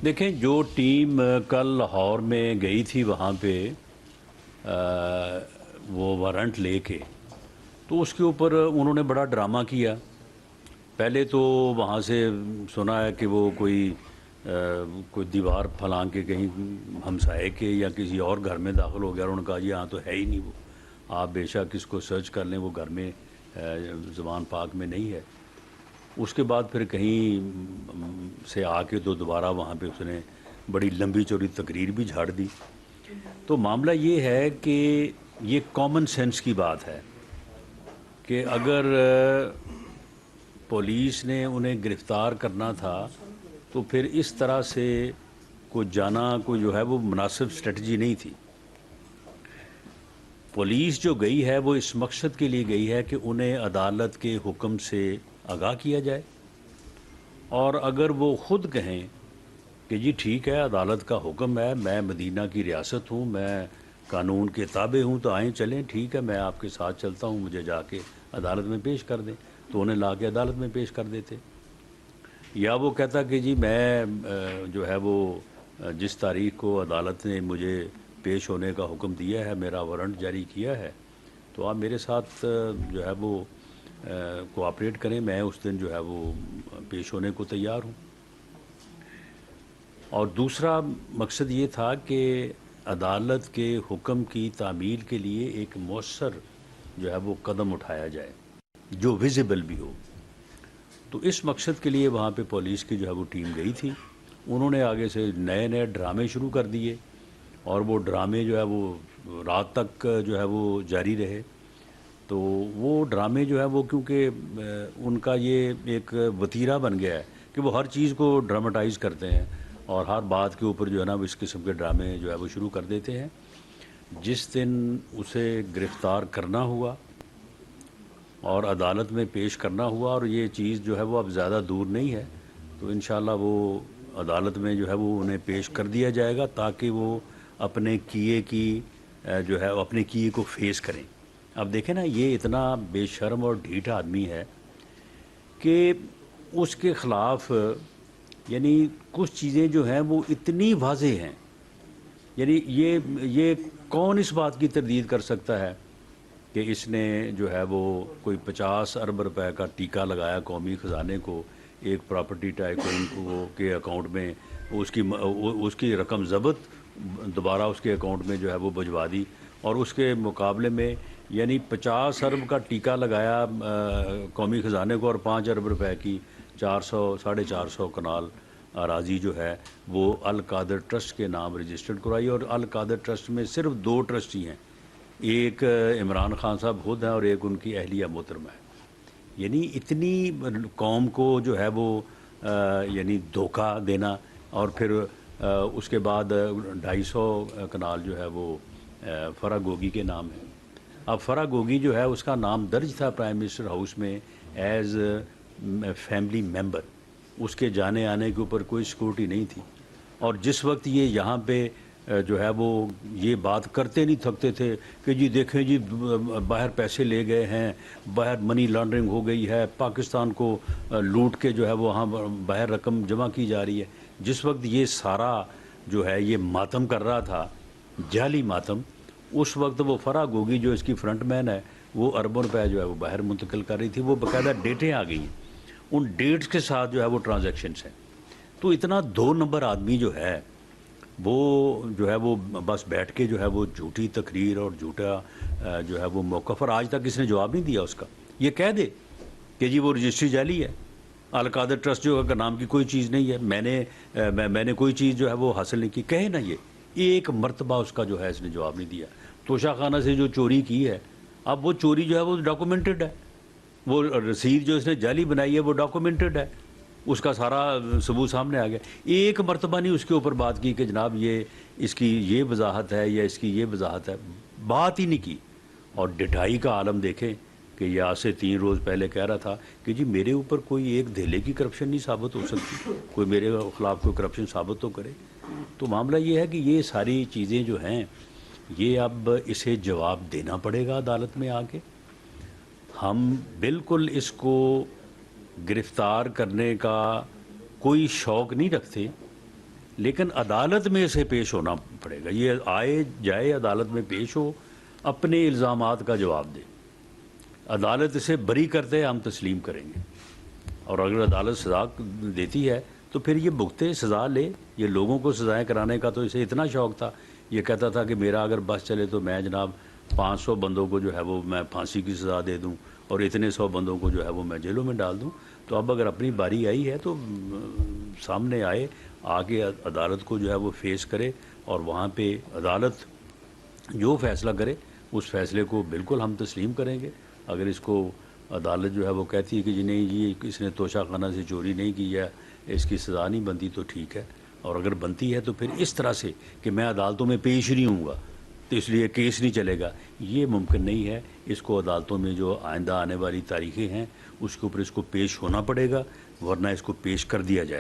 دیکھیں جو ٹیم کل لاہور میں گئی تھی وہاں پہ وہ وارنٹ لے کے، تو اس کے اوپر انہوں نے بڑا ڈرامہ کیا۔ پہلے تو وہاں سے سنا ہے کہ وہ کوئی دیوار پھلانگ کے کہیں ہمسائے کے یا کسی اور گھر میں داخل ہو گیا، اور انہوں نے کہا یہاں تو ہے ہی نہیں وہ، آپ بے شک اس کو سرچ کر لیں، وہ گھر میں زبان پاک میں نہیں ہے۔ اس کے بعد پھر کہیں سے آ کے تو دوبارہ وہاں پہ اس نے بڑی لمبی چوڑی تقریر بھی جھاڑ دی۔ تو معاملہ یہ ہے کہ یہ کامن سینس کی بات ہے کہ اگر پولیس نے انہیں گرفتار کرنا تھا تو پھر اس طرح سے کوئی جانا کوئی جو ہے وہ مناسب اسٹریٹجی نہیں تھی۔ پولیس جو گئی ہے وہ اس مقصد کے لیے گئی ہے کہ انہیں عدالت کے حکم سے آگاہ کیا جائے، اور اگر وہ خود کہیں کہ جی ٹھیک ہے عدالت کا حکم ہے، میں مدینہ کی ریاست ہوں، میں قانون کے تابع ہوں، تو آئیں چلیں، ٹھیک ہے میں آپ کے ساتھ چلتا ہوں، مجھے جا کے عدالت میں پیش کر دیں، تو انہیں لا کے عدالت میں پیش کر دیتے۔ یا وہ کہتا کہ جی میں جو ہے وہ جس تاریخ کو عدالت نے مجھے پیش ہونے کا حکم دیا ہے، میرا وارنٹ جاری کیا ہے، تو آپ میرے ساتھ جو ہے وہ کوآپریٹ کریں، میں اس دن جو ہے وہ پیش ہونے کو تیار ہوں۔ اور دوسرا مقصد یہ تھا کہ عدالت کے حکم کی تعمیل کے لیے ایک مؤثر جو ہے وہ قدم اٹھایا جائے جو ویزیبل بھی ہو۔ تو اس مقصد کے لیے وہاں پہ پولیس کی جو ہے وہ ٹیم گئی تھی۔ انہوں نے آگے سے نئے نئے ڈرامے شروع کر دیے، اور وہ ڈرامے جو ہے وہ رات تک جو ہے وہ جاری رہے۔ تو وہ ڈرامے جو ہے وہ کیونکہ ان کا یہ ایک وتیرہ بن گیا ہے کہ وہ ہر چیز کو ڈراماٹائز کرتے ہیں، اور ہر بات کے اوپر جو ہے نا وہ اس قسم کے ڈرامے جو ہے وہ شروع کر دیتے ہیں۔ جس دن اسے گرفتار کرنا ہوا اور عدالت میں پیش کرنا ہوا، اور یہ چیز جو ہے وہ اب زیادہ دور نہیں ہے، تو انشاءاللہ وہ عدالت میں جو ہے وہ انہیں پیش کر دیا جائے گا تاکہ وہ اپنے کیے کی جو ہے اپنے کیے کو فیس کریں۔ اب دیکھیں نا یہ اتنا بے شرم اور ڈھیٹ آدمی ہے کہ اس کے خلاف یعنی کچھ چیزیں جو ہیں وہ اتنی واضح ہیں، یعنی یہ کون اس بات کی تردید کر سکتا ہے کہ اس نے جو ہے وہ کوئی 50 ارب روپے کا ٹیکہ لگایا قومی خزانے کو، ایک پراپرٹی ٹائکون کو کے اکاؤنٹ میں اس کی رقم ضبط دوبارہ اس کے اکاؤنٹ میں جو ہے وہ بھجوا دی، اور اس کے مقابلے میں یعنی 50 ارب کا ٹیکہ لگایا قومی خزانے کو، اور 5 ارب روپے کی 400 کنال اراضی جو ہے وہ القادر ٹرسٹ کے نام رجسٹرڈ کرائی، اور القادر ٹرسٹ میں صرف 2 ٹرسٹی ہیں، ایک عمران خان صاحب خود ہیں اور ایک ان کی اہلیہ محترمہ ہے۔ یعنی اتنی قوم کو جو ہے وہ یعنی دھوکہ دینا، اور پھر اس کے بعد 250 کنال جو ہے وہ فرا گوگی کے نام ہے۔ اب فرا گوگی جو ہے اس کا نام درج تھا پرائم منسٹر ہاؤس میں ایز فیملی ممبر، اس کے جانے آنے کے اوپر کوئی سیکورٹی نہیں تھی، اور جس وقت یہ یہاں پہ جو ہے وہ یہ بات کرتے نہیں تھکتے تھے کہ جی دیکھیں جی باہر پیسے لے گئے ہیں، باہر منی لانڈرنگ ہو گئی ہے، پاکستان کو لوٹ کے جو ہے وہ وہاں باہر رقم جمع کی جا رہی ہے، جس وقت یہ سارا جو ہے یہ ماتم کر رہا تھا، جعلی ماتم، اس وقت وہ فرا گوگی جو اس کی فرنٹ مین ہے وہ اربوں روپے جو ہے وہ باہر منتقل کر رہی تھی۔ وہ باقاعدہ ڈیٹیں آ گئی ہیں، ان ڈیٹس کے ساتھ جو ہے وہ ٹرانزیکشنز ہیں۔ تو اتنا 2 نمبر آدمی جو ہے وہ بس بیٹھ کے جو ہے وہ جھوٹی تقریر اور جھوٹا جو ہے وہ موقف، اور آج تک اس نے جواب نہیں دیا اس کا۔ یہ کہہ دے کہ جی وہ رجسٹری جعلی ہے، القادر ٹرسٹ جو کا نام کی کوئی چیز نہیں ہے، میں نے کوئی چیز جو ہے وہ حاصل نہیں کی، کہے نا یہ ایک مرتبہ اس کا جو ہے اس نے جواب نہیں دیا۔ توشہ خانہ سے جو چوری کی ہے، اب وہ چوری جو ہے وہ ڈاکومنٹڈ ہے، وہ رسید جو اس نے جعلی بنائی ہے وہ ڈاکومنٹڈ ہے، اس کا سارا ثبوت سامنے آ گیا۔ ایک مرتبہ نہیں اس کے اوپر بات کی کہ جناب یہ اس کی یہ وضاحت ہے یا اس کی یہ وضاحت ہے، بات ہی نہیں کی۔ اور ڈٹائی کا عالم دیکھیں کہ یہ آج سے 3 روز پہلے کہہ رہا تھا کہ جی میرے اوپر کوئی ایک دھیلے کی کرپشن نہیں ثابت ہو سکتی، کوئی میرے خلاف کوئی کرپشن ثابت تو کرے۔ تو معاملہ یہ ہے کہ یہ ساری چیزیں جو ہیں یہ اب اسے جواب دینا پڑے گا عدالت میں آ کے۔ ہم بالکل اس کو گرفتار کرنے کا کوئی شوق نہیں رکھتے، لیکن عدالت میں اسے پیش ہونا پڑے گا. یہ آئے جائے عدالت میں پیش ہو, اپنے الزامات کا جواب دے. عدالت اسے بری کرتے ہم تسلیم کریں گے, اور اگر عدالت سزا دیتی ہے تو پھر یہ بھگتے, سزا لے. یہ لوگوں کو سزائیں کرانے کا تو اسے اتنا شوق تھا, یہ کہتا تھا کہ میرا اگر بس چلے تو میں جناب 500 بندوں کو جو ہے وہ میں پھانسی کی سزا دے دوں, اور اتنے 100 بندوں کو جو ہے وہ میں جیلوں میں ڈال دوں. تو اب اگر اپنی باری آئی ہے تو سامنے آئے, آگے عدالت کو جو ہے وہ فیس کرے, اور وہاں پہ عدالت جو فیصلہ کرے اس فیصلے کو بالکل ہم تسلیم کریں گے. اگر اس کو عدالت جو ہے وہ کہتی ہے کہ جی نہیں یہ اس نے توشہ خانہ سے چوری نہیں کی ہے, اس کی سزا نہیں بنتی, تو ٹھیک ہے. اور اگر بنتی ہے تو پھر اس طرح سے کہ میں عدالتوں میں پیش نہیں ہوں گا تو اس لیے کیس نہیں چلے گا, یہ ممکن نہیں ہے. اس کو عدالتوں میں جو آئندہ آنے والی تاریخیں ہیں اس کے اوپر اس کو پیش ہونا پڑے گا, ورنہ اس کو پیش کر دیا جائے.